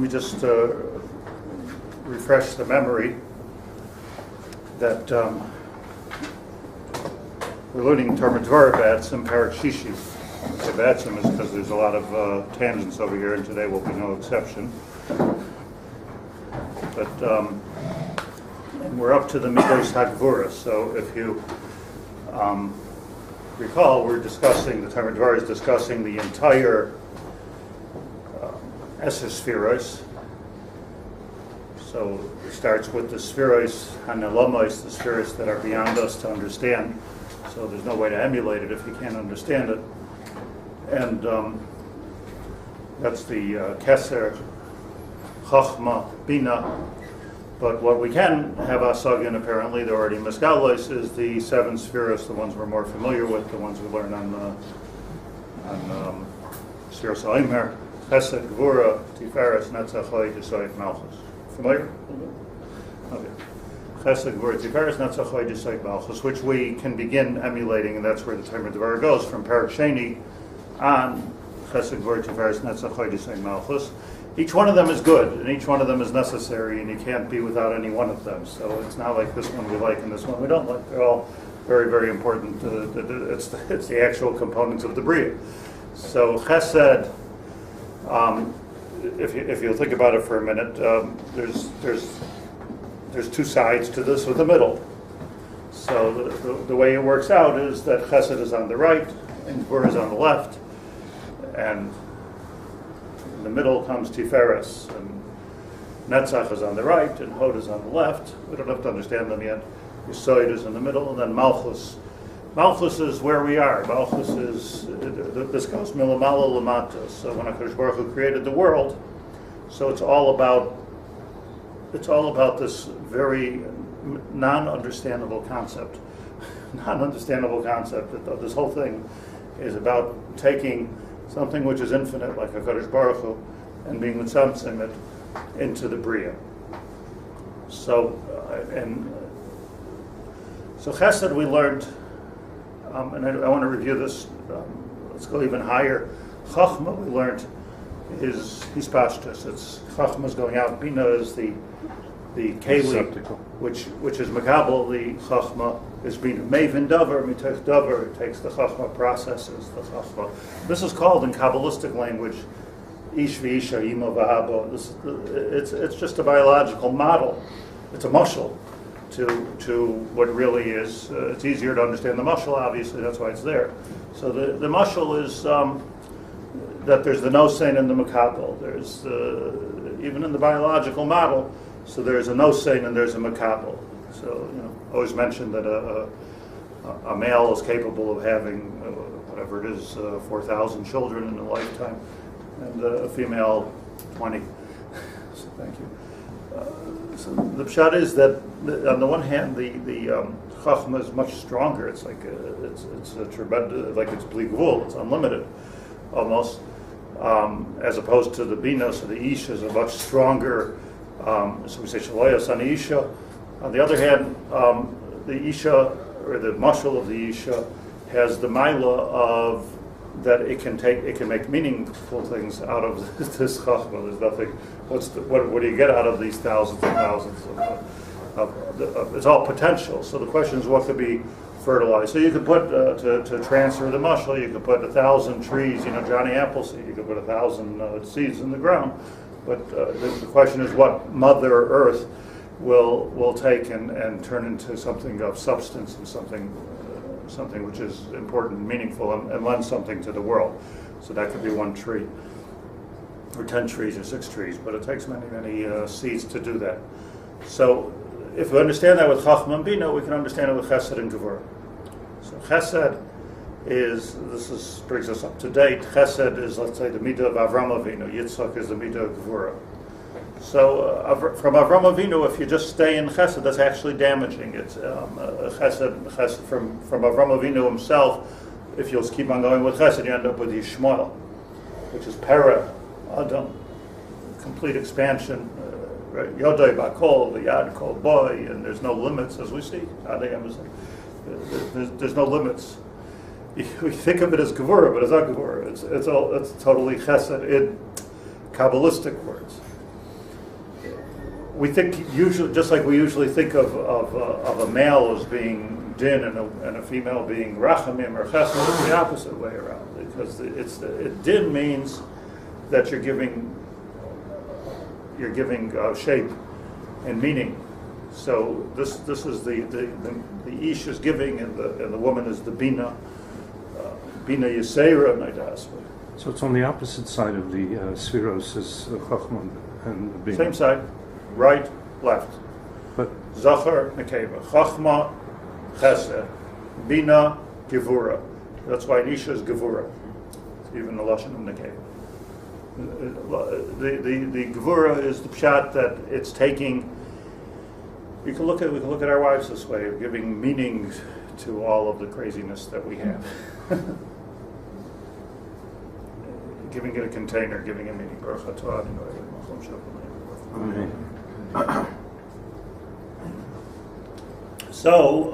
me just refresh the memory that we're learning Tomer Devorah Batsim Parak Shishi. The Batsim is because there's a lot of tangents over here, and today will be no exception. But and we're up to the Midos HaGevurah. So if you recall, we're discussing, the Tomer Devorah is discussing the entire Esser Spheros. So it starts with the Spheros Hanelomos, the Spheros that are beyond us to understand. So there's no way to emulate it if you can't understand it. And that's the Keser, Chochma, Bina. But what we can have asagin, apparently, they're already Mesgalos, is the seven Spheros, the ones we're more familiar with, the ones we learn on Spheros HaOmer, Chesed, Gevurah, Tiferes, Netzach, Chayei, Yesod, Malchus. Familiar? Okay. Chesed, Gevurah, Tiferes, Netzach, Chayei, Yesod, Malchus, which we can begin emulating, and that's where the Tomer Devorah goes, from Parak Sheni on Chesed, Gevurah, Tiferes, Netzach, Chayei, Yesod, Malchus. Each one of them is good, and each one of them is necessary, and you can't be without any one of them. So it's not like this one we like and this one we don't like. They're all very, very important. It's the actual components of the Bria. So Chesed, if you think about it for a minute, there's two sides to this with a middle. So the way it works out is that Chesed is on the right, and Gevurah is on the left, and in the middle comes Tiferes, and Netzach is on the right, and Hod is on the left. We don't have to understand them yet. Yesod is in the middle, and then Malchus. Malchus is where we are. Malchus is, this goes milamala lamata. So when HaKadosh Baruch Hu created the world, so it's all about this very non-understandable concept. Non-understandable concept. This whole thing is about taking something which is infinite, like HaKadosh Baruch Hu, and being mitzamtzim it into the Bria. So, so Chesed we learned, and I want to review this. Let's go even higher. Chachma we learned is hispashtus. It's Chachma's going out. Bina is the keli, which is makabel. The Chachma is Bina. Mevin davar mitech davar. It takes the Chachma, processes the Chachma. This is called in Kabbalistic language ish v'isha imo v'habo. It's just a biological model. It's a mushal to what really is. It's easier to understand the mushal, obviously, that's why it's there. So the mushal is that there's the nosein and the makabel. There's even in the biological model, so there's a nosein and there's a makabel. So, always mention that a male is capable of having, whatever it is, 4,000 children in a lifetime, and a female, 20. So thank you. So the pshat is that on the one hand, the chachma is much stronger. It's like it's a tremendous, like it's bli gvul. It's unlimited, almost, as opposed to the bina. So the isha is a much stronger. So we say shaloyas on the isha. On the other hand, the isha, or the mashal of the isha, has the maila of that it can make meaningful things out of this chachma. There's nothing. What do you get out of these thousands and thousands of it's all potential. So the question is, what could be fertilized? So you could put to transfer the mashal, you could put 1,000 trees, Johnny Appleseed. You could put 1,000 seeds in the ground. But the question is, what Mother Earth will take and turn into something of substance and something which is important and meaningful and lend something to the world. So that could be one tree, or 10 trees, or 6 trees, but it takes many, many seeds to do that. So if we understand that with Chachma and Bina, we can understand it with Chesed and Gevurah. So Chesed brings us up to date. Chesed is, let's say, the midah of Avram Avinu. Yitzchak is the midah of Gevurah. So from Avram Avinu, if you just stay in Chesed, that's actually damaging. It's Chesed from Avram Avinu himself. If you'll keep on going with Chesed, you end up with Yishmael, which is Pera, Adam, complete expansion. Yodai Bakol, the Yad Kol Boy, and there's no limits, as we see. There's no limits. We think of it as Gevurah, but it's not Gevurah. It's totally Chesed in Kabbalistic words. we think usually, just like we usually think of a male as being din and a female being rachamim or chesed, it's the opposite way around. Because din means that you're giving shape and meaning. So this is the ish is giving, and the woman is the bina yisera naidas. So it's on the opposite side of the spheros as chachma and bina. Same side, right, left. But Zachar nekeva, chachma, chesed, bina, gevurah. That's why isha is gevurah. It's even the lashon of nekeva. The Gevurah is the pshat that it's taking. We can look at our wives this way, of giving meaning to all of the craziness that we have. Giving it a container, giving it meaning. So,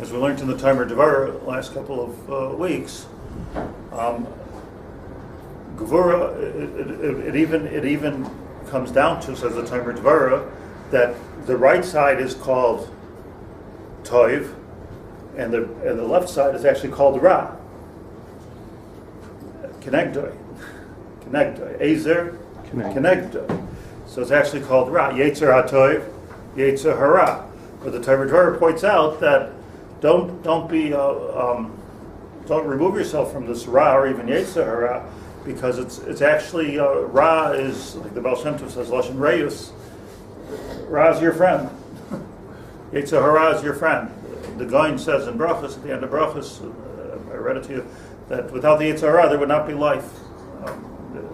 as we learned in the Tomer Devorah last couple of weeks, Gevurah, it even comes down to, says the Tomer Devorah, that the right side is called Toiv, and the left side is actually called Ra. Kenegdoi, Ezer, Kenegdoi. So it's actually called Ra. Yetzer HaToiv, Yetzer Hara. But the Tomer Devorah points out that don't remove yourself from this Ra or even Yetzer Hara, because it's actually Ra is, like the Baal Shem Tov says, Lashon Reus. Ra is your friend. Yetzer Hara is your friend. The Goin says in Brachos, at the end of Brachos, I read it to you, that without the Yetzer Hara there would not be life.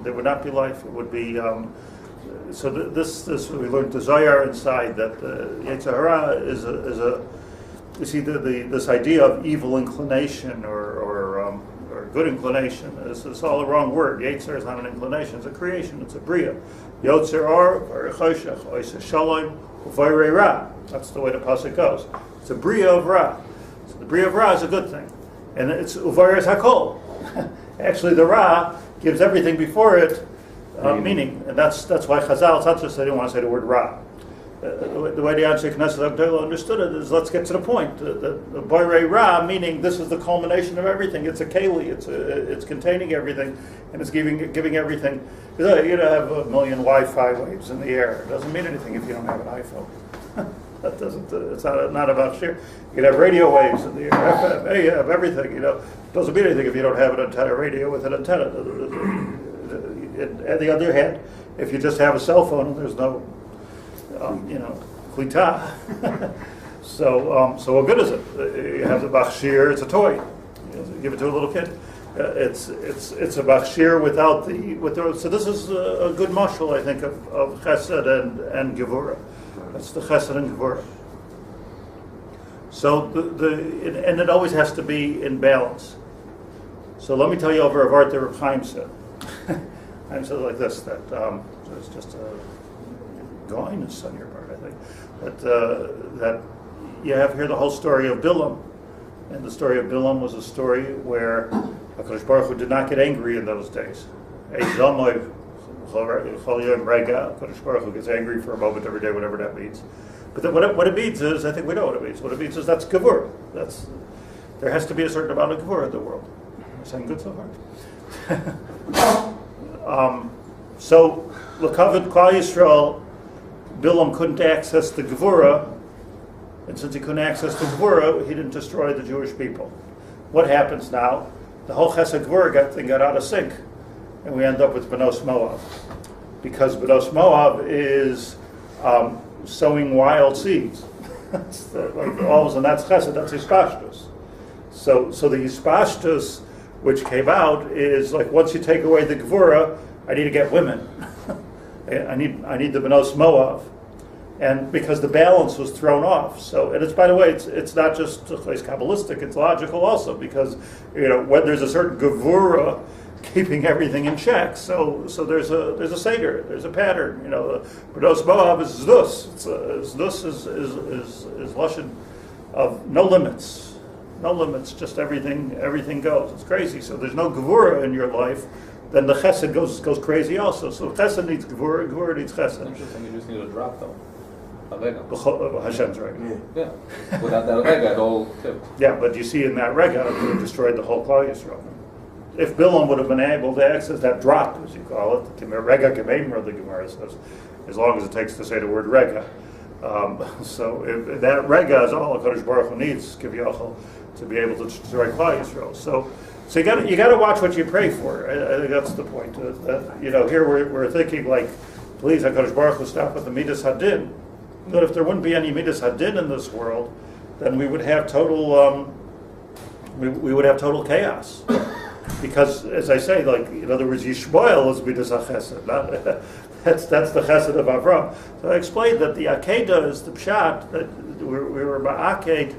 There would not be life. It would be. So this we learned the Zohar inside that Yetzer Hara is a you see this idea of evil inclination or good inclination. It's all the wrong word. Yetzer is not an inclination; it's a creation. It's a bria. Yotzer or choshech, oiseh shalom, uvayrei ra. That's the way the pasuk goes. It's a bria of ra. So the bria of ra is a good thing, and it's uvayrei hakol. Actually, the ra gives everything before it meaning, and that's why Chazal Tzaddik they didn't want to say the word ra. The way the Anshe Knesset Agdola understood it is, let's get to the point. The Boirei Ra, meaning this is the culmination of everything. It's a keli. It's containing everything, and it's giving everything. You have a million Wi-Fi waves in the air. It doesn't mean anything if you don't have an iPhone. That doesn't. It's not about share. You can have radio waves in the air. FM, you have everything. It doesn't mean anything if you don't have an antenna radio with an antenna. On the other hand, if you just have a cell phone and there's no klita. So what good is it? You have the bachshir, it's a toy. You give it to a little kid. It's a bachshir without the. So this is a good mashal, I think, of chesed and gevurah. That's the chesed and gevurah. So and it always has to be in balance. So let me tell you over a vart that Reb Chaim said. Chaim said like this, that it's just a goiness on your part, I think, that you have here the whole story of Bilam, and the story of Bilam was a story where HaKadosh Baruch Hu did not get angry in those days. HaKadosh Baruch Hu gets angry for a moment every day, whatever that means. But then what it means is, I think we know what it means. What it means is that's Gevurah. There has to be a certain amount of Gevurah in the world. Am I saying good so far? So L'Kavod Klal Yisrael, Bilam couldn't access the Gevurah, and since he couldn't access the Gevurah, he didn't destroy the Jewish people. What happens now? The whole Chesed Gevurah thing got out of sync, and we end up with Benos Moab, because Benos Moab is sowing wild seeds. That's Chesed, that's Hispashtus. So the Hispashtus, which came out, is like once you take away the Gevurah, I need to get women. I need the Benos Moab, and because the balance was thrown off. So, and it's, by the way, it's not just Kabbalistic; it's logical also, because when there's a certain Gevurah keeping everything in check. So there's a seder, there's a pattern. Benos Moab is Zdus. Zdus is lashon of no limits, just everything goes. It's crazy. So there's no Gevurah in your life then the chesed goes crazy also. So chesed needs Gevurah, Gevurah needs chesed. Interesting, you just need a drop though. A rega. Hashem's rega. Yeah. Without that rega, it all tipped. Yeah, but you see in that rega, it would have destroyed the whole Klal Yisrael. If Bilam would have been able to access that drop, as you call it, the rega kememra, the Gemara says, as long as it takes to say the word rega. So if that rega is all HaKadosh Baruch Hu needs, Kiviyachol, to be able to destroy Klal Yisrael. So you got to watch what you pray for. I think that's the point. Here we're thinking like, please HaKadosh Baruch Hu stop with the Midas Hadin. But if there wouldn't be any Midas Hadin in this world, then we would have total we would have total chaos. Because, as I say, like in other words, Yishmael is Midas HaChesed. That's the Chesed of Avram. So I explained that the Akedah is the Pshat, that we were Ma'aked,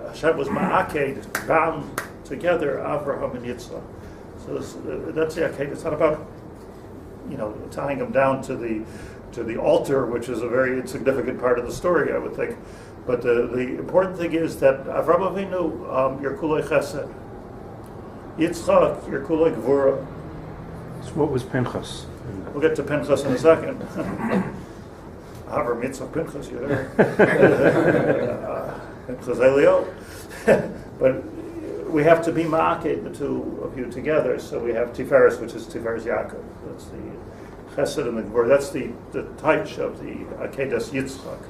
Hashem was Ma'aked, bound together, Avraham and Yitzchak. So that's the Akedah. It's not about, tying them down to the altar, which is a very insignificant part of the story, I would think. But the important thing is that Avram Avinu, Yerkulei Chesed, Yitzchak, Yerkulei Gevurah. So what was Pinchas? We'll get to Pinchas in a second. Avram, Yitzchak, Pinchas, you're there. Pinchas Elio. But we have to be ma'aked, the two of you together. So we have Tiferes, which is Tiferes Yaakov. That's the Chesed and the Gevurah. That's the taich of the Akedas Yitzchak.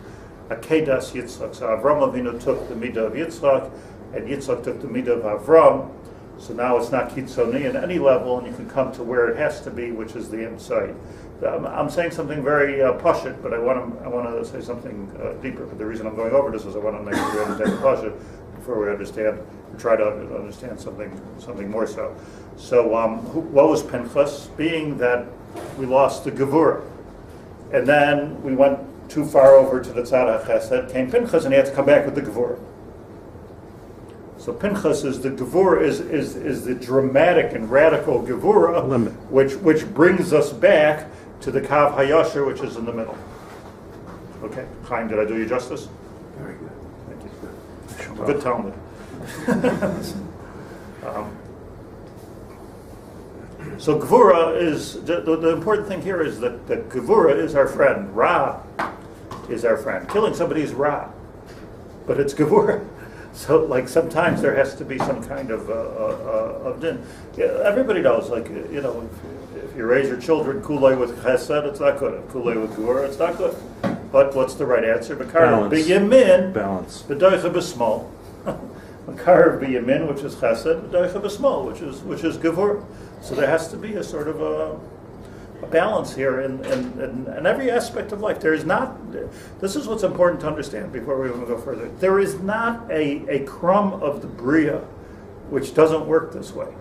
Akedas Yitzchak. So Avram Avinu took the midah of Yitzchak, and Yitzchak took the midah of Avram. So now it's not kitzoni at any level, and you can come to where it has to be, which is the inside. I'm saying something very pashut, but I want to say something deeper. But the reason I'm going over this is I want to make sure we understand the pashut before we try to understand something more so. So what was Pinchas? Being that we lost the Gevurah, and then we went too far over to the Tzad HaChesed, came Pinchas, and he had to come back with the Gevurah. So Pinchas is the Gevurah, is the dramatic and radical Gevurah, which brings us back to the Kav Hayasher, which is in the middle. Okay, Chaim, did I do you justice? Very good. Thank you. Good Talmud. So Gevurah is, the important thing here is that Gevurah is our friend. Ra is our friend. Killing somebody is Ra, but it's Gevurah. So, like, sometimes there has to be some kind of din. Yeah, everybody knows, like, if you raise your children kulei with chesed, it's not good. If kulei with gevurah, it's not good. But what's the right answer? Makar b'yamin, balance. B'doicha b'smol. Makar b'yamin, which is chesed, B'doicha b'smol, which is gevurah. So there has to be a sort of a balance here in every aspect of life. There is not, this is what's important to understand before we even go further. There is not a crumb of the Bria which doesn't work this way.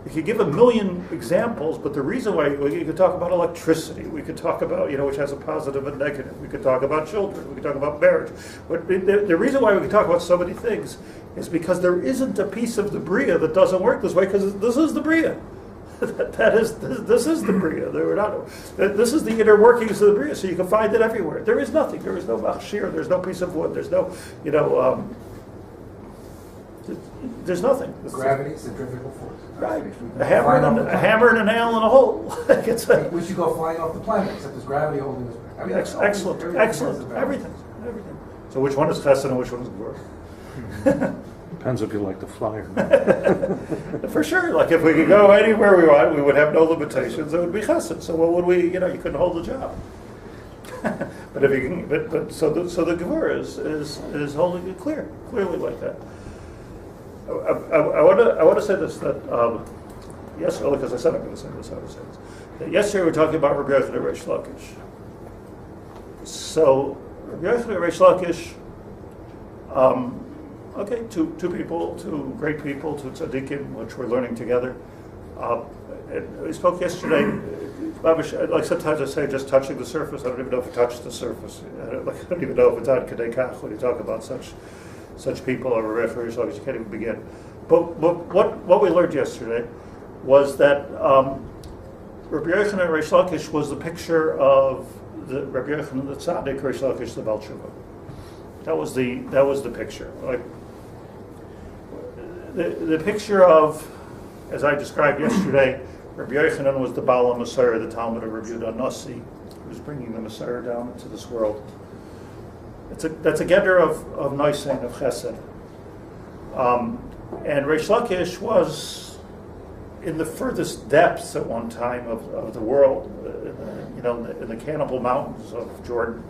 You could give a million examples, but the reason why, you could talk about electricity, we could talk about, which has a positive and negative, we could talk about children, we could talk about marriage. But the reason why we could talk about so many things is because there isn't a piece of the Bria that doesn't work this way, because this is the Bria. This is the Bria. This is the inner workings of the Bria, so you can find it everywhere. There is nothing. There is no machshir. There's no piece of wood. There's no, there's nothing. Gravity, centrifugal force. Right. A hammer and a nail in a hole. We should go flying off the planet, except there's gravity holding us back. Excellent. Everything. So which one is chesed and which one is gevurah? Depends if you like to fly or not. For sure. Like if we could go anywhere we want, we would have no limitations. It would be chesed. So what would we? You couldn't hold a job. But if you can, so the Gevurah is holding it clearly like that. I want to say this that yesterday, because I said I'm going to say this, I would say this. That yesterday we were talking about Rabbi Yaacov Haber Lakish. So Rabbi Yaacov Haber Lakish. Okay, two people, two great people, two tzadikim, which we're learning together. We spoke yesterday. Like sometimes I say, just touching the surface. I don't even know if it touched the surface. I don't even know if it's on Kedei Kach when you talk about such people or referees. You can't even begin. But what we learned yesterday was that Rabbi Yochanan Reish Lakish was the picture of the Rabbi Yochanan the Tzaddik Reish Lakish the Baal Tshuva. That was the picture. Like the picture of, as I described yesterday, Rabbi Yochanan was the Baal HaMasar, the Talmud of Rabbi Yehuda Nasi, who was bringing the Masar down into this world. That's a getter of Noisein, of Chesed. And Reish Lakish was in the furthest depths at one time of the world, in the Cannibal Mountains of Jordan.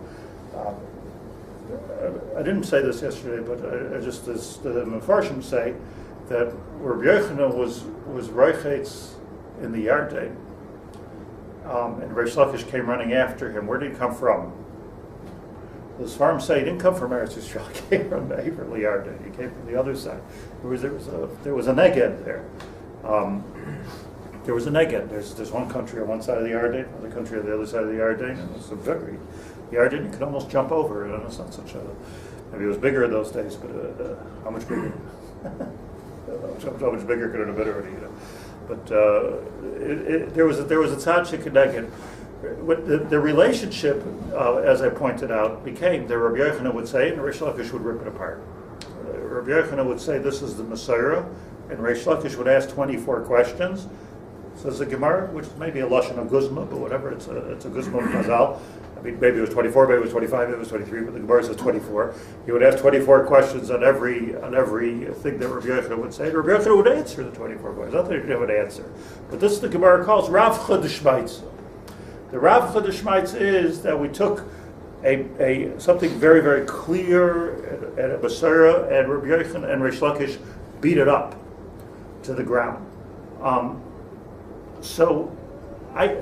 I didn't say this yesterday, but I just, as the Mefarshim say, that Rabbi Yochanan was Roichetz in the Yarden, and Reish Lakish came running after him. Where did he come from? The Sfarim say he didn't come from Eretz Yisrael. He came from the Yarden. He came from the other side. There was a neged there. There was a neged. There's one country on one side of the Yarden, another country on the other side of the Yarden, and it's the Yarden you could almost jump over. And it's not such a. Maybe it was bigger in those days, but how much bigger? How much bigger could it have been already? But there was a tzaddik neged. The relationship, as I pointed out, became that Rabbi Yochanan would say, and Reish Lakish would rip it apart. Rabbi Yochanan would say, this is the Messiah, and Reish Lakish would ask 24 questions. Says the Gemara, which is maybe a lashon of Guzma, but whatever, it's a Guzma of Chazal. I mean, maybe it was 24, maybe it was 25, maybe it was 23, but the Gemara says 24. He would ask 24 questions on every thing that Rabbi Yochanan would say, and Rabbi Yochanan would answer the 24 questions. Not that he would answer. But this the Gemara calls Rav Chadashmaitz. The Rav Chadashmaitz is that we took a something very, very clear and a Basara, and Rabbi Yochanan and Reish Lakish beat it up to the ground. So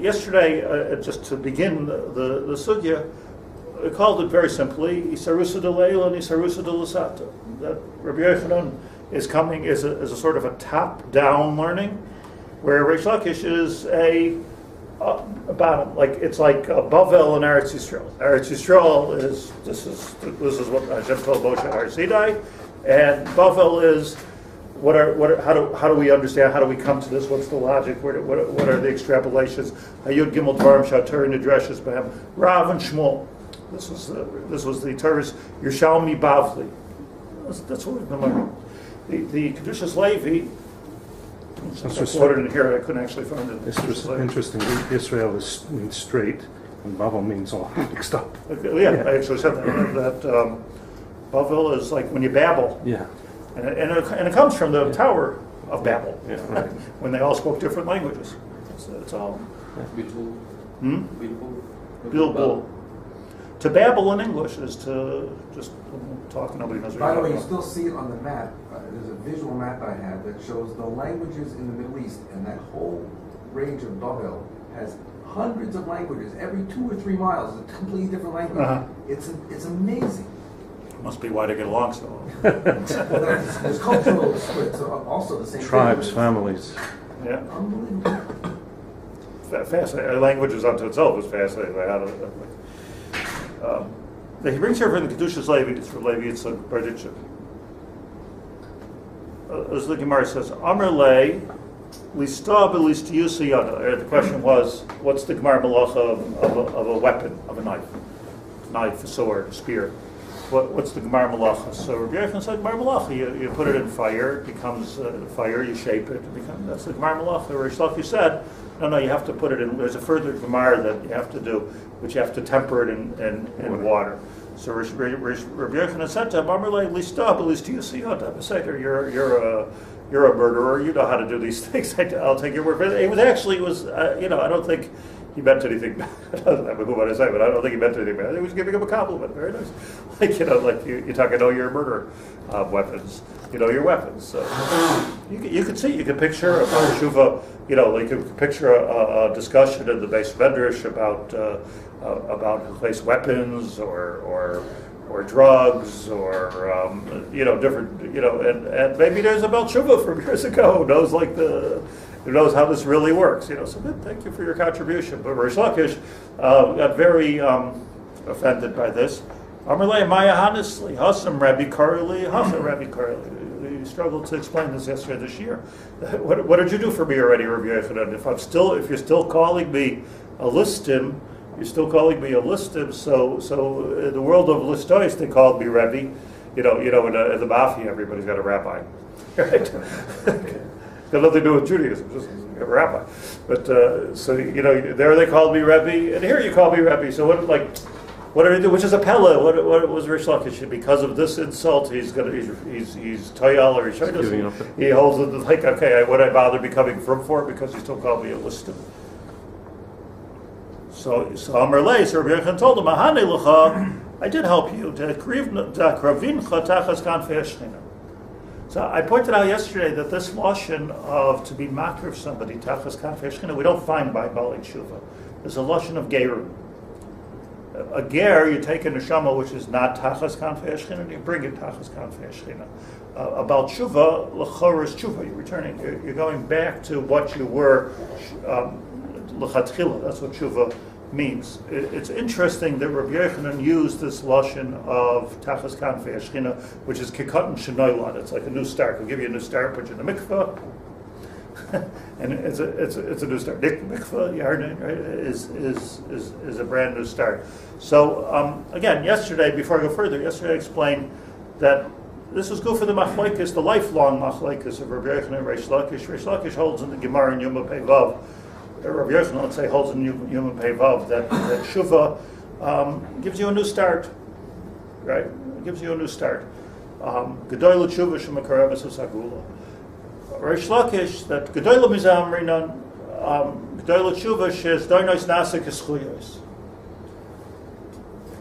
yesterday, just to begin the sugya, I called it very simply Isarusa de Leila and Isarusa de Lasata. That Rabbi Yochanan is coming is a sort of a top-down learning, where Reish Lakish is a bottom, it's like Bavel and Eretz Yisrael. Eretz Yisrael is this is what Hashem told Moshe Har Sinai, and Bavel is how do we understand? How do we come to this? What's the logic? What are the extrapolations? Hayud Gimel Dvarim Shatur Nidreshes Behem Rav and Shmuel. This was the Torah's Yerushalmi Bavli. That's what we've been learning. The Kedushas Levi. I quoted in here. I couldn't actually find it. It's interesting. Israel means straight, and Bavel means all mixed up. Yeah, I actually said that Bavel is like when you babble. Yeah. And it comes from the Tower of Babel, right. When they all spoke different languages. It's all. Bilbul. To babble in English is to just talk. Nobody knows what By the way, you're you talking still see it on the map. There's a visual map I have that shows the languages in the Middle East, and that whole range of Babel has hundreds of languages. Every 2 or 3 miles is a completely different language. Uh-huh. It's amazing. Must be why they get along so well. There's cultural splits, also the same Tribes, thing. families. Yeah. Unbelievable. Fascinating. Languages unto itself is fascinating. He brings here from the Kedushas Levi, it's from Levi, it's a Berditcha. As the Gemara says, Amr Le, Lista Belistiyusa Yada. The question was, what's the Gemara Malacha of a weapon, of a knife, a sword, a spear? What's the Gemara Malacha? So Rabbi Yochanan said, Gemara Malacha, you put it in fire, it becomes fire, you shape it, that's the Gemara Malacha. Reish Lakish said, no, you have to put it in, there's a further Gemara that you have to do, which you have to temper it in water. So Rabbi Yochanan said to him, Amrle lista belistiyusiyot. I said, you're a murderer, you know how to do these things, I'll take your word for it. It was actually, I don't think he meant anything bad. I don't know what I say, but I don't think he meant anything bad. He was giving him a compliment. Very nice. You talk, I know you're a murderer. Weapons. You know your weapons. So you could see, you could picture a Shuva, you could picture a discussion in the Beis Medrash about place weapons or drugs or different, and maybe there's a Bel Shuva from years ago who knows how this really works, So good, thank you for your contribution. But Reish Lakish got very offended by this. Amarle Maya Hanisli, Hasam Rabbi Karli, Hasam Rabbi Karli. We struggled to explain this yesterday, this year. What did you do for me already, Rabbi Yochanan? If you're still calling me a listim, you're still calling me a listim. So in the world of listois, they called me Rebbe. In the mafia, everybody's got a rabbi, right? got nothing to do with Judaism, just a rabbi. But so there they called me Rebbe, and here you call me Rebbe. So what do they do? Which is a pella? What was Rish Lakish? Because of this insult, he's toyal or he holds it like, okay, would I bother becoming from for it because he still called me a listim? So Amar Lei, so Rabbi Yochanan told him, Ahane Lucha, I did help you. So I pointed out yesterday that this lashon of to be makriv somebody tachas kanfei shechina we don't find by Balei Tshuva. There's a lashon of gerun. A ger, you take a neshama which is not tachas kanfei shechina and you bring it tachas kanfei shechina. About tshuva, l'chor is tshuva. You're returning. You're going back to what you were l'chatchila. That's what tshuva means. It's interesting that Rabbi Yochanan used this lashon of tachas kanfei shechina, which is kikatan shenoilad. It's like a new start. We'll give you a new start, put you in the mikveh, and it's a new start. Mikveh, yarden, right, is a brand new start. So again, yesterday, before I go further, I explained that this was good for the machlokes, the lifelong machlokes of Rabbi Yochanan and Reish Lakish. Reish Lakish holds in the Gemara in Yoma Pei Vav. Rabbi Yochanan, let's say, holds in Yoma Pei Vav that Shuvah gives you a new start, right? It gives you a new start. Gedoyle Shuvah Shemakarav Esasagula. Reish Lakish that Gedoyle Mizam Rinan Gedoyle Shuvah Shes Doinois Nasik Eschuyos.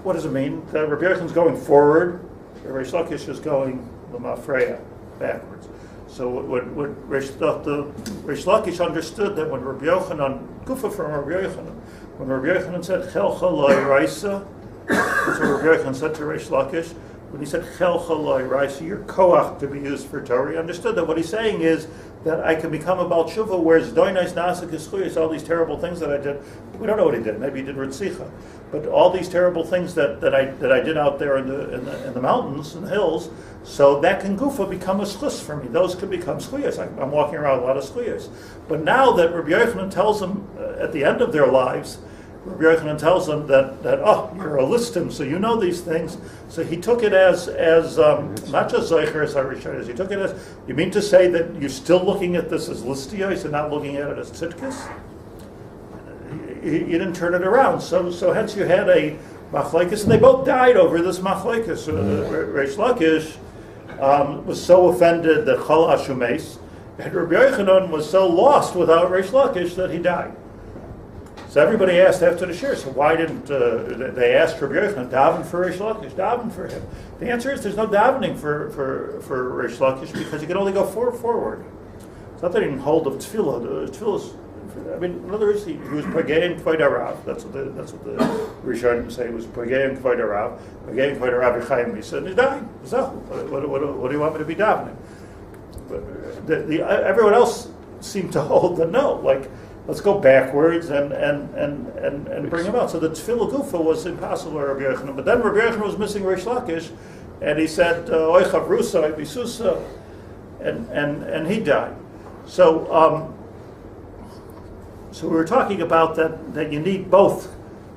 What does it mean? That Rabbi Yochanan's going forward, Reish Lakish is going Lamafreya, backwards. So what Reish Lakish understood that when Rabbi Yochanan, Gufa from Rabbi Yochanan, when Rabbi Yochanan said Chelcha Loi Raisa, that's what Rabbi Yochanan said to Reish Lakish. When he said Chelcha Loi Raisa, your koach to be used for Torah, he understood that what he's saying is that I can become a Baal Tshuva, whereas Doinais Nasik Eschuyos, all these terrible things that I did. We don't know what he did. Maybe he did Ritzicha, but all these terrible things that I did out there in the mountains and the hills. So that can gufa become a schus for me. Those could become schuyas. I'm walking around with a lot of schuyas. But now that Rabbi Yochanan tells them at the end of their lives, Rabbi Yochanan tells them that you're a listim, so you know these things. So he took it as not just Zeicher as Harishonis. He took it as, you mean to say that you're still looking at this as listiyos and not looking at it as tzidkis? You didn't turn it around. So hence you had a machlekes, and they both died over this machlekes. Reish Lakish was so offended that Chol Ashumes, and Rabbi Yochanan was so lost without Reish Lakish that he died. So everybody asked after the shir, so why didn't they ask Rabbi Yochanan, daven for Reish Lakish, daven for him? The answer is there's no davening for Reish Lakish because you can only go forward. It's not that he didn't hold of tefillah. Tefillah's, I mean, in other words, he was Pagein Kvoid Arav. That's what the Rishonim say. He was Pagein Kvoid Arav. Pagein Kvoid Arav Yichayim. He said, and he died. So, what do you want me to be davening? But everyone else seemed to hold the no. Like, let's go backwards and bring him out. So the Tefillah Gufa was impossible for Rabbi Yochanan. But then Rabbi Yochanan was missing Reish Lakish, and he said, Oy Chavrusa, Bisusa, and he died. So we were talking about that you need both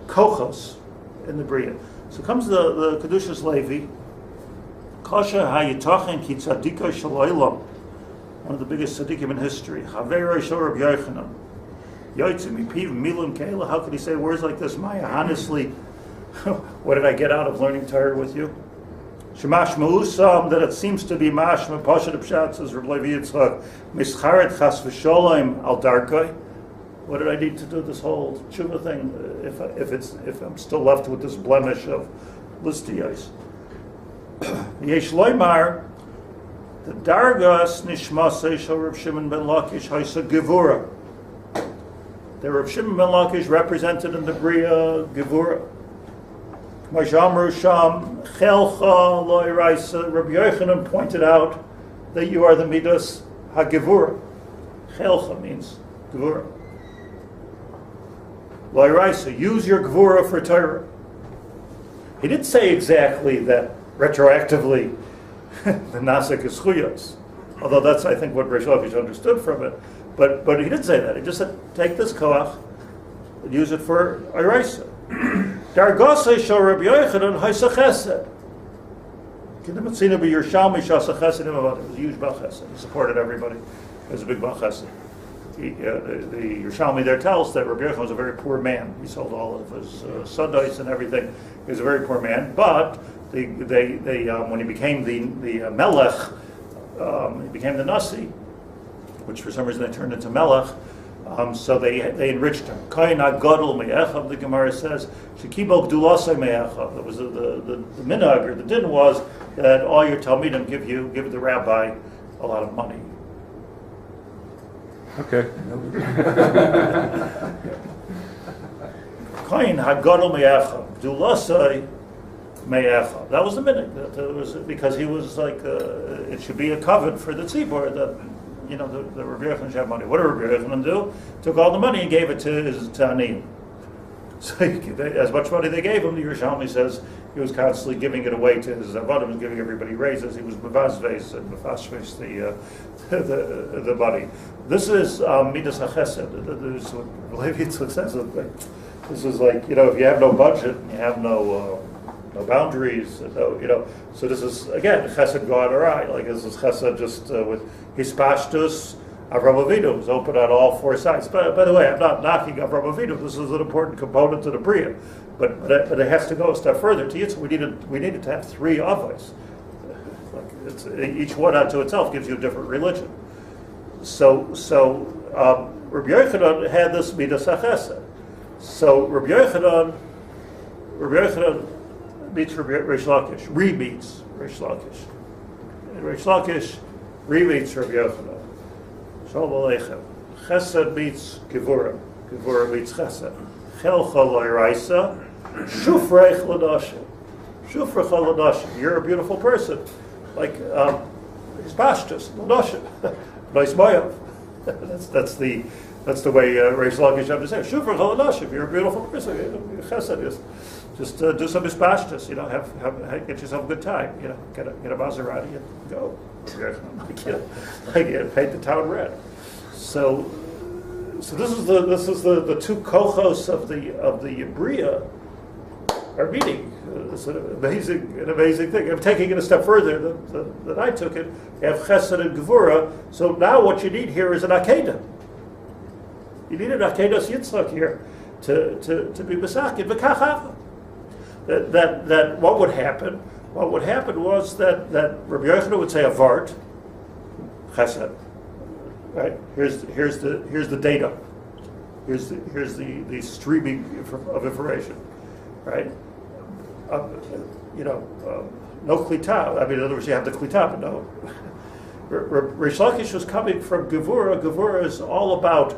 kochos in the Bria. So comes the Kedushas Levi, Kosha Hayitochen Ki Tzadiko Shaloilam, one of the biggest tzadikim in history. Haver Shor Rabbi Yochanan. Yoitzim Piv Milim Kela. How could he say words like this? Maya, honestly, what did I get out of learning Torah with you? Shemash Ma'usam, that it seems to be Mashma Pashat Pshat, says Rabbi Levi Yitzchak, Mischaret Chas V'Sholem Al Darkoi. What did I need to do this whole tshuva thing if I'm still left with this blemish of listiyos? Yesh loymar, the dargas nishmasei shel Rav Shimon ben Lakish haisa Gevurah. The Rav Shimon ben Lakish represented in the Bria Gevurah. Majamru sham chelcha loy raisa. Rabbi Yochanan pointed out that you are the midas ha-Gevurah. Chelcha means Gevurah. Loiraisa, use your Gevurah for Torah. He didn't say exactly that retroactively the Nasik is Chuyos, although that's, I think, what Reish Lakish understood from it. But he didn't say that. He just said, take this koach and use it for Oiraisa. Dargosei shel Rabbi Yochanan haisa chesed. It was a huge Bal Chesed. He supported everybody. As a big Baal Chesed. The Yerushalmi there tells that Rabbi Yochanan was a very poor man. He sold all of his sundites and everything. He was a very poor man. But when he became the Melech, he became the Nasi, which for some reason they turned into Melech. So they enriched him. Kain HaGadol Me'echav, the Gemara says, Shekibol Gdulasai Me'echav. That was the minhag, or the din was that all your Talmidim give the rabbi a lot of money. Okay. Kain HaGadol Me'echav, Gdulasai Me'echav. That was the minhag. That was because he was like, it should be a covet for the tzibur that, the Rabbi Yochanan should have money. What did Rabbi Yochanan do? Took all the money and gave it to his Taniyim. So as much money they gave him, the Yerushalmi says he was constantly giving it away to his Avodim and giving everybody raises. He was mevazves and mefashves the money. This is midas hachesed. This is what Levi Yitzchak says. This is like, if you have no budget, and you have no boundaries, So this is, again, chesed God arai. Like this is chesed just with hispashtus. Avraham Avinu was open on all four sides. By the way, I'm not knocking Avraham Avinu. This is an important component to the Bria, but it has to go a step further. To Yitzchak, we needed to have three avos. Like each one unto itself gives you a different religion. So Rabbi Yochanan had this midas hachesed. So Rabbi Yochanan meets Reish Lakish, re-meets Reish Lakish. And Reish Lakish re-meets Rabbi Yochanan. Shalom Aleichem. Chesed meets Gevurah. Gevurah meets Chesed. Chelcha lo'iraisa, shufreich l'nashim. Shufreich l'nashim. You're a beautiful person. Like, he's pashtus, l'nashim. Nice moyav. That's the way Reish Lakish had to say. Shufreich l'nashim. You're a beautiful person. Chesed is. Just do some ispashtus, get yourself a good time, get a Maserati and go. Paint the town red. So this is the two kochos of the Bria are meeting. It's an amazing thing. I'm taking it a step further than I took it. You have Chesed and Gevurah. So now what you need here is an Akedah. You need an Akedas Yitzchak here to be Besakin v'kachava. That what would happen? What would happen was that Rabbi Yochanan would say a vart, chesed. Right? Here's the data. Here's the streaming of information. Right? No klita. I mean, in other words, you have the klita, but no. Reish Lakish was coming from Gevurah. Gevurah is all about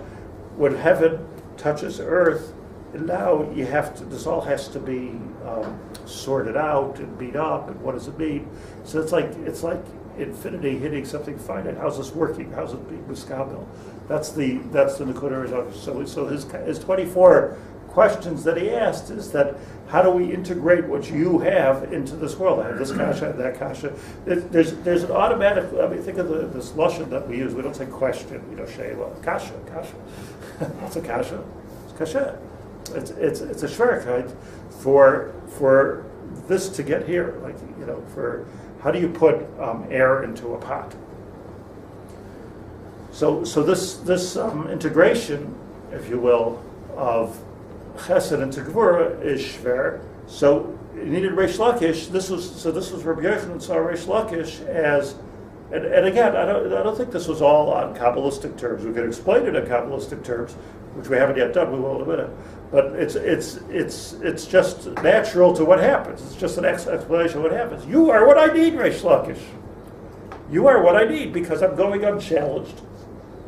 when heaven touches earth. And now this all has to be sorted out and beat up, and what does it mean? So it's like infinity hitting something finite. How's this working? How's it being miskabel? That's the Nekudah. So his 24 questions that he asked is that how do we integrate what you have into this world? I have this kasha, I have that kasha. There's an automatic. I mean, think of this lashon that we use. We don't say question. Sheila, kasha. It's a kasha. It's kasha. It's a shverkeit for this to get here, for how do you put air into a pot? So this integration, if you will, of Chesed into Gevurah is shver. So you needed Reish Lakish. This was Rabbi Yochanan saw Reish Lakish as, and again, I don't think this was all on Kabbalistic terms. We could explain it in Kabbalistic terms, which we haven't yet done. We will in a minute. But it's just natural to what happens. It's just an explanation of what happens. You are what I need, Reish Lakish. You are what I need because I'm going unchallenged.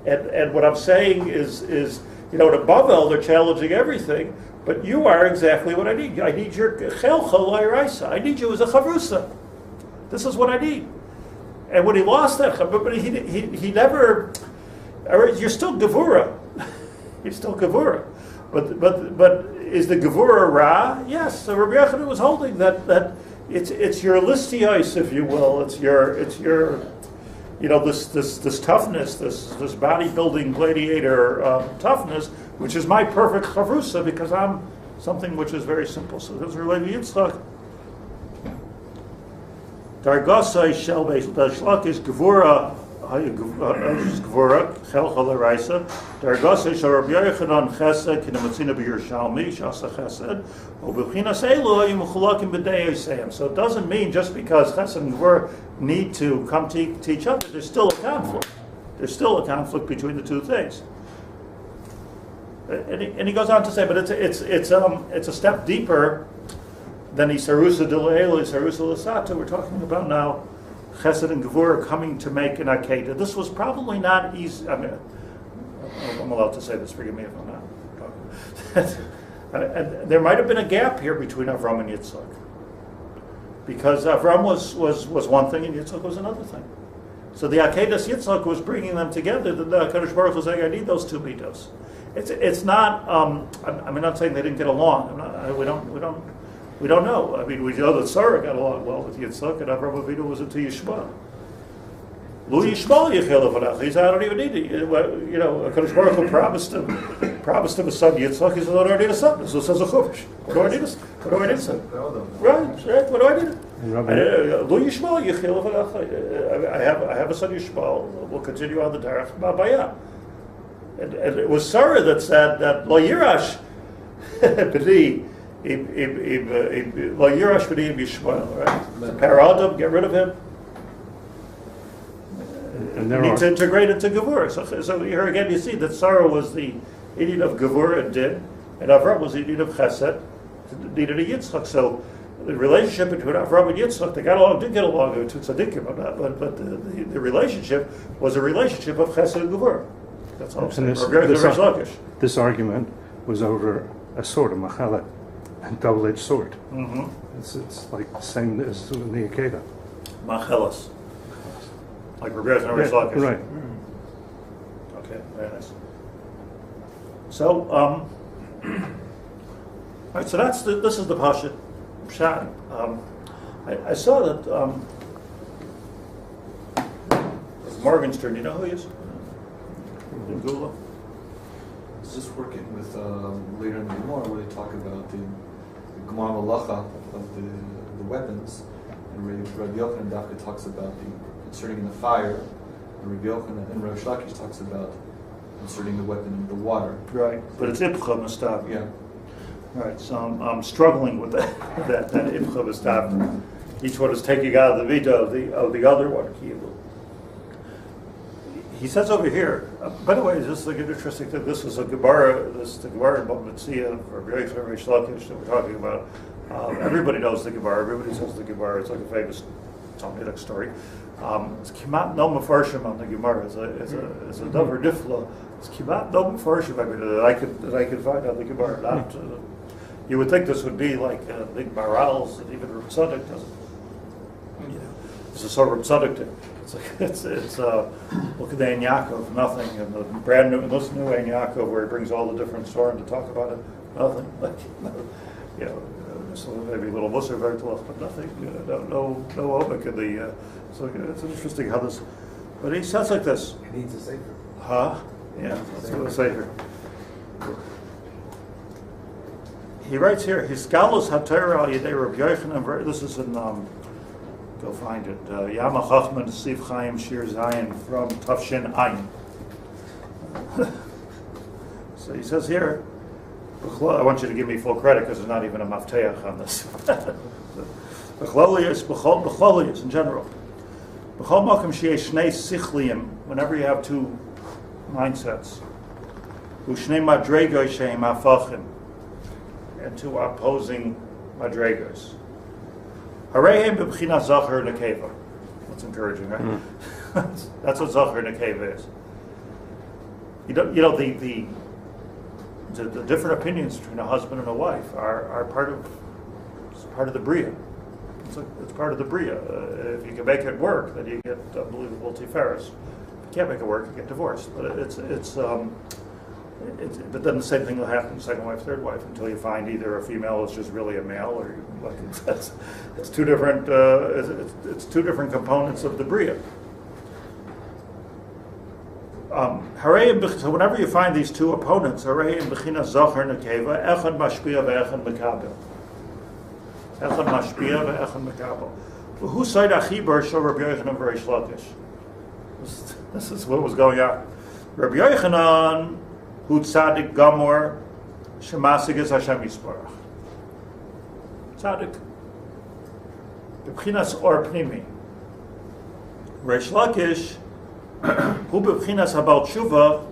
And what I'm saying is in Bavel they're challenging everything, but you are exactly what I need. I need your chelcha lo'iraisa. I need you as a chavrusa. This is what I need. And when he lost that, but he never. You're still Gevurah. You're still Gevurah. But is the Gevurah Ra? Yes. So Rabbi Yochanan was holding that it's your listios, if you will. It's your this toughness, this bodybuilding gladiator toughness, which is my perfect chavrusa because I'm something which is very simple. So this is Levi Yitzchak. Dargasai shel Reish Lakish Gevurah Gevurah, Chelchal Eraisa, Dargase Shal Rabbi Yochanan Chesed, Kinematzina B'Yerushalmi, Shasa Chesed, Ubevchinas Elu Hayu Mechulakim B'Dei Yisayim. So it doesn't mean just because Chesed and Gevurah need to come to each other, there's still a conflict. There's still a conflict between the two things. And he goes on to say, but it's a step deeper than Isarusa D'Le'elu, Isarusa L'Sata. We're talking about now Chesed and Gevurah coming to make an Akedah. This was probably not easy. I mean, I'm allowed to say this. Forgive me if I'm not talking. And there might have been a gap here between Avram and Yitzchak, because Avram was one thing and Yitzchak was another thing. So the Akedas Yitzchak was bringing them together. The Kadosh Baruch was saying, "I need those two mitos." It's not. I'm not saying they didn't get along. We don't know. I mean, we know that Sarah got along well with Yitzchak, and Avraham Avinu was into Yishma. Lu Yishma Yechel Avanach. He said, "I don't even need it." You know, Kadosh Baruch Hu promised him a son Yitzchak. He said, "I don't need a son." So says a chumash. What do I need? What do I need? Right. What do I need? Lu Yishma Yechel Avanach. I have a son Yishmael. We'll continue on the derech Ba'bayah. And it was Sarah that said that Lo Yirash B'di. Lo Yirash B'di Yishmael, right? Paradam, get rid of him. And you need to integrate into Gevurah. So here again, you see that Sarah was the idiot of Gevurah and Din, and Avram was the idiot of Chesed, needed a Yitzchak. So the relationship between Avram and Yitzchak, they did get along, to Tzadikim, but the relationship was a relationship of Chesed and Gevurah. That's all I'm saying. This argument was over a sword, a machala, a double-edged sword. Mm-hmm. It's like the same as in the Akedah. Machelas. Like Rabbi Berel Wein. Right. Okay, very nice. So, all right, so this is the Pashat Pshat. I saw that Morgenstern, you know who he is? In Gula. Is this working with later in the Gemara where they talk about the Gemara Malacha of the weapons, and Rabbi Yochanan Dafka talks about the inserting in the fire, and Rabbi Yochanan and Rav Shlakish talks about inserting the weapon in the water. Right, but it's Ipcha Mustafa. Yeah. Right, so I'm struggling with that Ipcha Mustafa. Each one is taking out the vita of the other one. He says over here, by the way, just like interesting that this is a Gemara, the Gemara in Monsey of Rabbi Yaacov Haber that we're talking about. Everybody knows the Gemara. Everybody says the Gemara. It's like a famous Talmudic story. It's kimat no mefarshim on the Gemara. It's a davar nifla. It's kimat no mefarshim. I mean, that I could find on the Gemara. Not, you would think this would be like big morals that even Rav Tzaddik doesn't. You know, it's a sort of Rav Tzaddik thing. It's look at the Ein Yaakov, nothing, and the brand new, this new Ein Yaakov where he brings all the different stories to talk about it, nothing. Like, you know, just maybe a little Musar Vertelach, but nothing. No omic in the. So it's interesting how this. But he says like this. It needs a safer. Huh? Yeah, that's what I say here. He writes here, his Galus HaTorah al Yedei Rabbi Yochanan. This is in. Go find it. Yama Chachman Siv Chaim Shir Zayin from Tafshin Ayin. So he says here, I want you to give me full credit because there's not even a mafteach on this. Bechlolius in general. B'chol makom sheyesh shnei sichliim, whenever you have two mindsets. U'shnei madregos she'im hafachim, and two opposing madregos. Harehem b'bchinas zachar nekeva. That's encouraging, right? Mm-hmm. That's what zachar nekeva is. You know the different opinions between a husband and a wife are part of the bria. It's part of the bria. If you can make it work, then you get unbelievable tiferes. If you can't make it work, you get divorced. But but then the same thing will happen to second wife, third wife, until you find either a female is just really a male, or like it's two different it's two different components of the bria. So whenever you find these two opponents, Harei and Bechina Zachar Nekeva, Echad Mashpia ve'Echad Mekabel. Echad Mashpia ve'Echad Mekabel. Who said Achibar Shel Rabbi Yochanan V'Reish Lakish? This is what was going on. Rabbi Yochanan, hu tzadik gamor, shemasig es Hashem Yisparach. Tzadik. B'bchinas or pnimi. Reish Lakish, hu b'bchinas habal tshuva,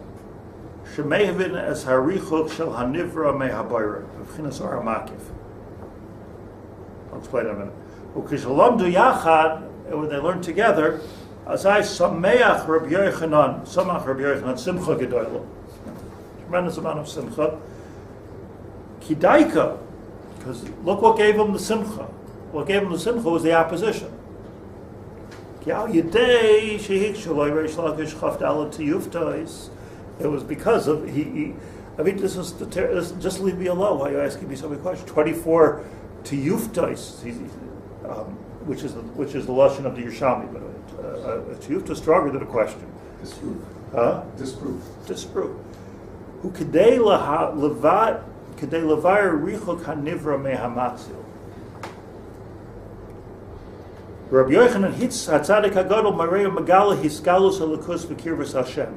shemehvin es harichuk shel hanivra mehabayra. B'bchinas or hamakif. I'll explain in a minute. Ukishalamdu yachad, when they learn together, Azai sameach Rabbi Yochanan, samach Rabbi Yochanan, simcha gedoyla. Tremendous amount of simcha. Kidaika, because look what gave him the simcha. What gave him the simcha was the opposition. It was because of he I mean, this is just leave me alone. Why are you asking me so many questions? 24 tiyuftais, which is the lashon of the Yerushalmi, but a tiyufta is stronger than a question. Disprove. Huh? Disprove. Who kedei levar richok hanivra mehamatzil. Rabbi Yochanan hits hatzadik hagadol mareya megala hisgalus halakus v'kirvus Hashem.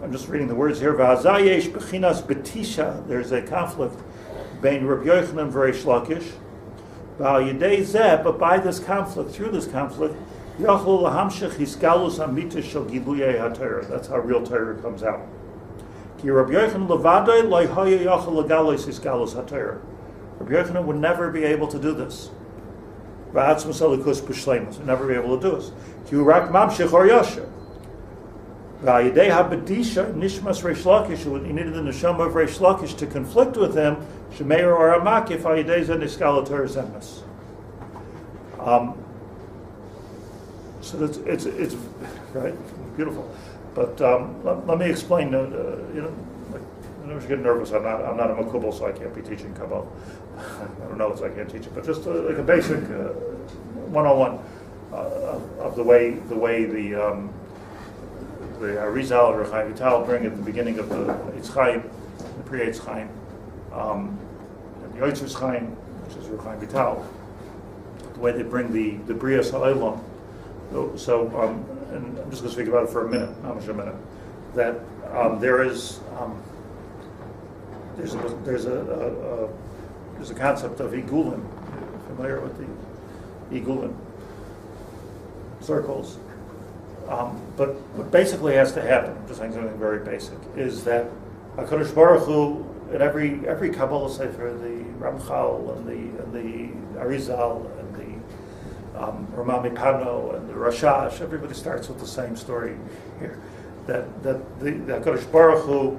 I'm just reading the words here. V'hazayesh b'chinas betisha. There's a conflict between Rabbi Yochanan and Reish Lakish. V'al yedei zeh, but by this conflict, through this conflict, yachol lahamshech hisgalus hamita shel giluyei haTorah. That's how real Torah comes out. Ki Rabbi Yochanan levadoi lo haya yachol lagalos hisgalus haTorah. Rabbi Yochanan would never be able to do this. V'atzmas halikus b'shleimus. Would never be able to do this. Ki hu rak mamshech or yasher. V'ayidei habedisha nishmas Reish Lakish. He needed the neshama of Reish Lakish to conflict with him. Shemeir or amakif ayidei zen iskala Torah zemes. So it's right, beautiful. But let me explain. I never get nervous. I'm not a makubal, so I can't be teaching Kabbalah. I don't know, so I can't teach it. But just like a basic 101 of the way the Arizal or Chaim Vital bring at the beginning of the Eitz Chaim, the pre-Eitz Chaim, and the Eitz Chaim, which is Chaim Vital, the way they bring the Bria Shalom. So, and I'm just going to speak about it for a minute, not much a minute. That there's a concept of Igulin. Familiar with the Igulin circles? But what basically has to happen, just saying something very basic, is that HaKadosh Baruch Hu, in every Kabbalah Sefer, the Ramchal and the Arizal and the Ramami Pano and the Rashash, everybody starts with the same story here. That the HaKadosh Baruch Hu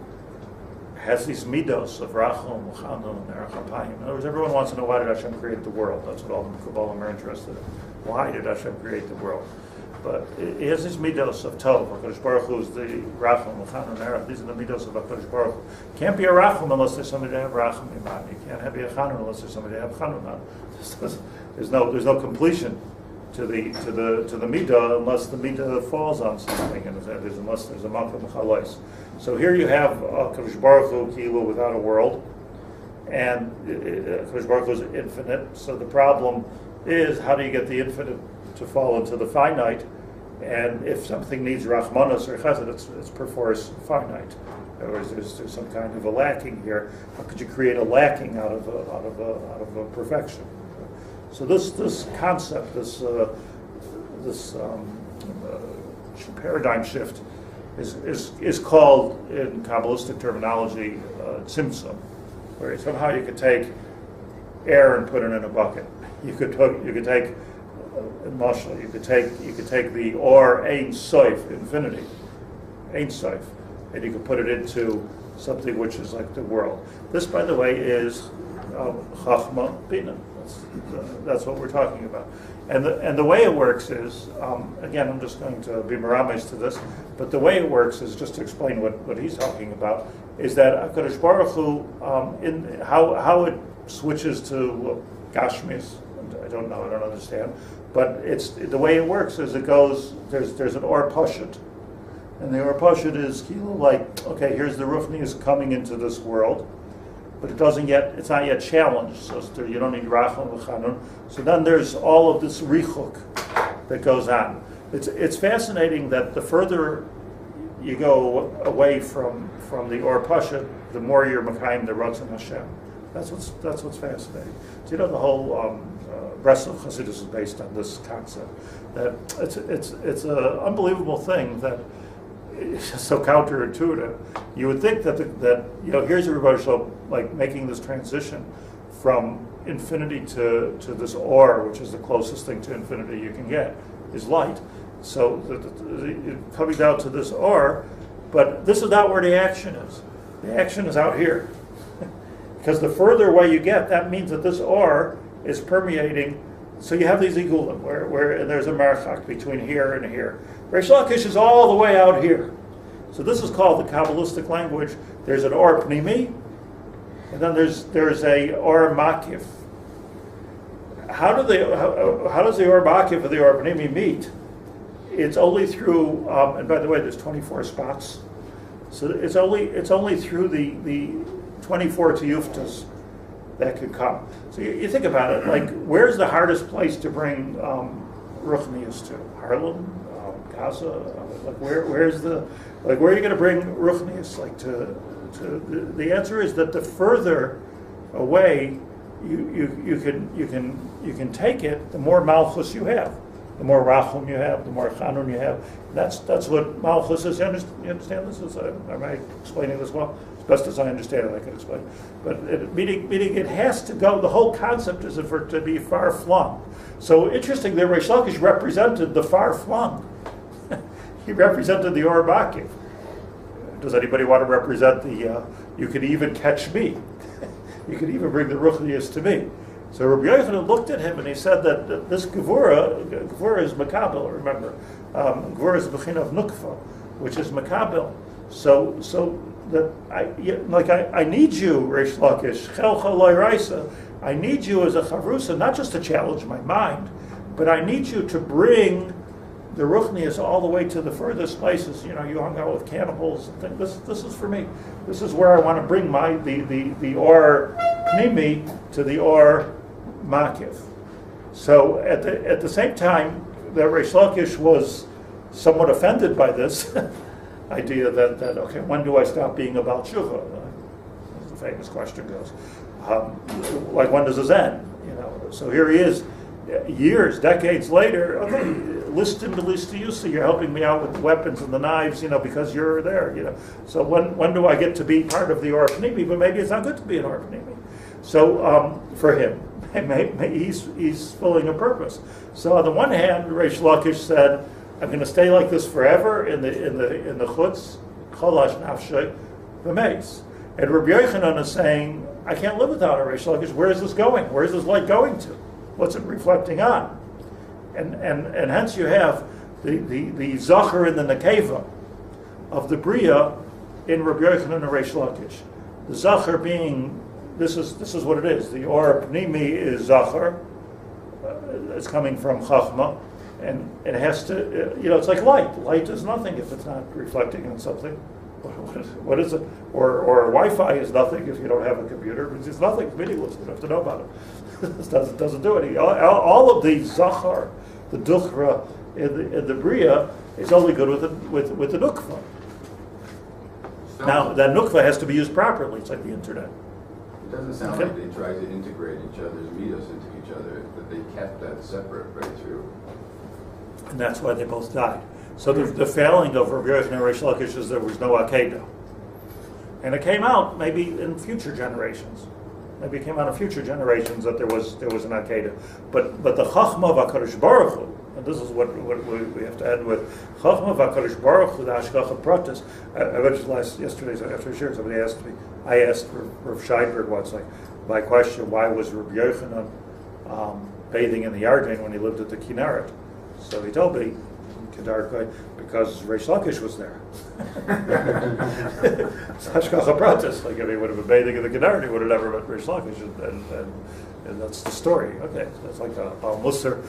has these midos of Rachum, Chanun, and Erech Apayim. In other words, everyone wants to know, why did Hashem create the world? That's what all the Kabbalah are interested in. Why did Hashem create the world? But he has these midos of Tov. HaKadosh Baruch Hu is the Rachum, Chanun, Erech. These are the midos of HaKadosh Baruch Hu. Can't be a Rachum unless there's somebody to have Rachum Iman. You can't be a Chanun unless there's somebody to have Chanun on. There's no completion to the midah unless the midah falls on something, and unless there's a makom chalais. So here you have Kadosh Baruch Hu Kilu without a world, and Kadosh Baruch Hu is infinite. So the problem is, how do you get the infinite to fall into the finite? And if something needs rachmanos or chesed, it's perforce finite. In other words, there's some kind of a lacking here. How could you create a lacking out of a perfection? So this concept, this paradigm shift, is called in Kabbalistic terminology tzimtzum, where somehow you could take air and put it in a bucket. You could take mashal. You could take the or Ein Sof, infinity, Ein Sof, and you could put it into something which is like the world. This, by the way, is Chachma Bina. That's what we're talking about. And the way it works is, again, I'm just going to be meramesh to this, but the way it works is, just to explain what he's talking about, is that HaKadosh Baruch Hu, in how it switches to Gashmis, I don't know, I don't understand, but the way it works is it goes, there's an Or Pashut, and the Or Pashut is like, okay, here's the Ruchni is coming into this world, but it's not yet challenged, so you don't need Rachel and Chanun. So then there's all of this Richuk that goes on. it's fascinating that the further you go away from the Or Pasha, the more you're Mekayim the Ratzon Hashem. That's what's fascinating. So you know the whole rest of Chassidus is based on this concept. That it's an unbelievable thing that it's just so counterintuitive. You would think that here's everybody like making this transition from infinity to this Or, which is the closest thing to infinity you can get, is light. So coming down to this Or, but this is not where the action is. The action is out here. Because the further away you get, that means that this Or is permeating. So you have these igulim, where there's a marchak between here and here. Reish Lakish is all the way out here. So this is called the Kabbalistic language. There's an Or Pnimi, and then there's a Or Makif. How does the Or Makif and the Or Pnimi meet? It's only through, and by the way, there's 24 spots. So it's only through the 24 tiyuftas that could come. So you think about it, like where's the hardest place to bring Ruchnius to? Harlem, Gaza, like where are you going to bring Ruchnius? Like the answer is that the further away you can take it, the more Malchus you have. The more Rachum you have, the more Chanun you have. That's what Malchus is. You understand this? Am I explaining this well? As best as I understand it, I can explain. But meaning it has to go, the whole concept is for it to be far flung. So interesting that Reish Lakish represented the far flung. He represented the Or Makiv. Does anybody want to represent the, you could even catch me. You could even bring the Ruchnius to me. So Rabbi Yochanan looked at him and he said that this Gevurah is Makabel, remember. Gevurah is the Bechina of Nukva, which is Makabel. So that I need you, Reish Lakish, Chel Chel Lo Raisa. I need you as a Chavrusa, not just to challenge my mind, but I need you to bring the Ruchnius all the way to the furthest places. You hung out with cannibals and things. This is for me. This is where I want to bring the Or Pnimi to the Or Makiv. So at the same time that Reish Lakish was somewhat offended by this idea that okay, when do I stop being about tshuva? As the famous question goes, like when does this end? So here he is, years, decades later. Okay, listim to yusa, you're helping me out with the weapons and the knives, because you're there. So when do I get to be part of the Or Pnimi? But maybe it's not good to be an Or Pnimi. So for him, he's fulfilling a purpose. So on the one hand, Reish Lakish said, "I'm going to stay like this forever in the chutz, cholash nafshay, v'meis." And Rabbi Yochanan is saying, "I can't live without a Reish Lakish. Where is this going? Where is this light going to? What's it reflecting on?" And hence you have the zachar and the nekeva of the bria in Rabbi Yochanan and Reish Lakish. The zachar being this is what it is. The Or Pnimi is zachar. It's coming from chachma, and it has to. It's like light. Light is nothing if it's not reflecting on something. What is it? Or Wi-Fi is nothing if you don't have a computer. It's nothing. It's meaningless. You don't have to know about it. It doesn't do anything. All of the zachar, the duchra in the bria is only good with the nukva. Now that nukva has to be used properly. It's like the internet. It doesn't sound like they tried to integrate each other's mitos into each other, but they kept that separate right through. And that's why they both died. So the failing of Rabbi Yochanan and Reish Lakish is there was no Akedah. And it came out maybe in future generations. Maybe it came out in future generations that there was an Akedah. But the Chachma of HaKadosh Baruch Hu, and this is what we have to end with, Chachma of HaKadosh Baruch Hu, the Hashgacha Pratis. I mentioned yesterday after a shir, somebody asked me, I asked Rav Scheinberg once, like, my question, why was Rabbi Yochanan bathing in the Yarden when he lived at the Kinneret? So he told me, because Reish Lakish was there. It's Hashgacha Pratis. Like if he would have been bathing in the Kinneret, he would have never met Reish Lakish, and that's the story. Okay, so it's like a Musser.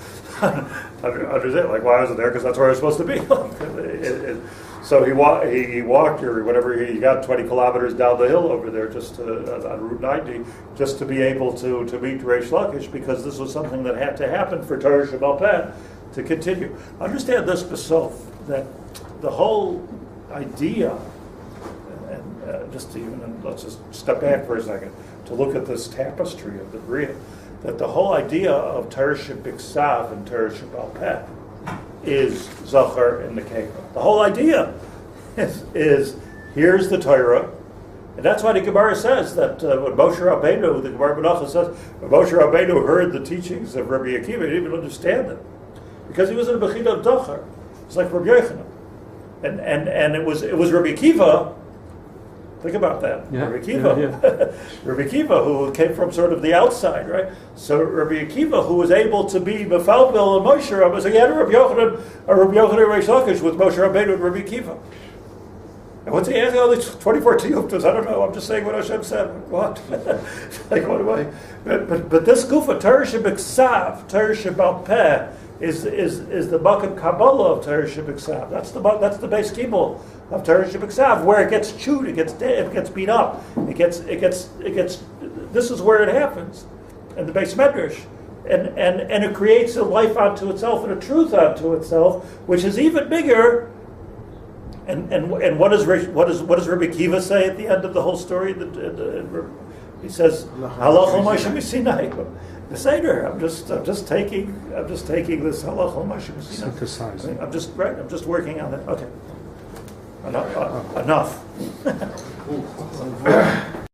Understand? Like why was it there? Because that's where I was supposed to be. So he walked or whatever. He got 20 kilometers down the hill over there, just on Route 90, just to be able to meet Reish Lakish, because this was something that had to happen for Torah Shabbat Peh to continue. Understand this, Basof, that the whole idea, and just to even, let's just step back for a second, to look at this tapestry of the Bria, that the whole idea of Torah Shebiksav and Torah Shebal Peh is Zachar and Nekeva. The whole idea is here's the Torah, and that's why the Gemara says that when Moshe Rabbeinu, the Gemara Menachos says, when Moshe Rabbeinu heard the teachings of Rabbi Akiva, he didn't even understand them, because he was in a Bechina of Dachar. It's like Rabbi Yochanan, and it was Rabbi Akiva. Think about that. Yeah, Rabbi Akiva, Rabbi Akiva, who came from sort of the outside, right? So Rabbi Akiva, who was able to be Mefalbel and Moshe Rabbeinu, so he had a Rabbi Yochanan Reish Lakish with Moshe Rabbeinu and Rabbi Akiva. And what's he asking all these 24 tiyuftas? I don't know. I'm just saying what Hashem said. What? Like, what do I? But this gufa, Torah Shebiksav, Torah Shebal Peh, is the Makom Kabbalah of Torah Shebiksav. That's the base kibble of Torah Shebiksav, where it gets chewed, it gets beat up, it gets. This is where it happens, in the base medrash, and it creates a life unto itself and a truth unto itself, which is even bigger. And what does Rabbi Akiva say at the end of the whole story? He says, "Halachol Moshe Sinai." The Seder. I'm just taking this Halachol Moshe Sinai. Synthesizing. I'm just working on that. Okay. Enough.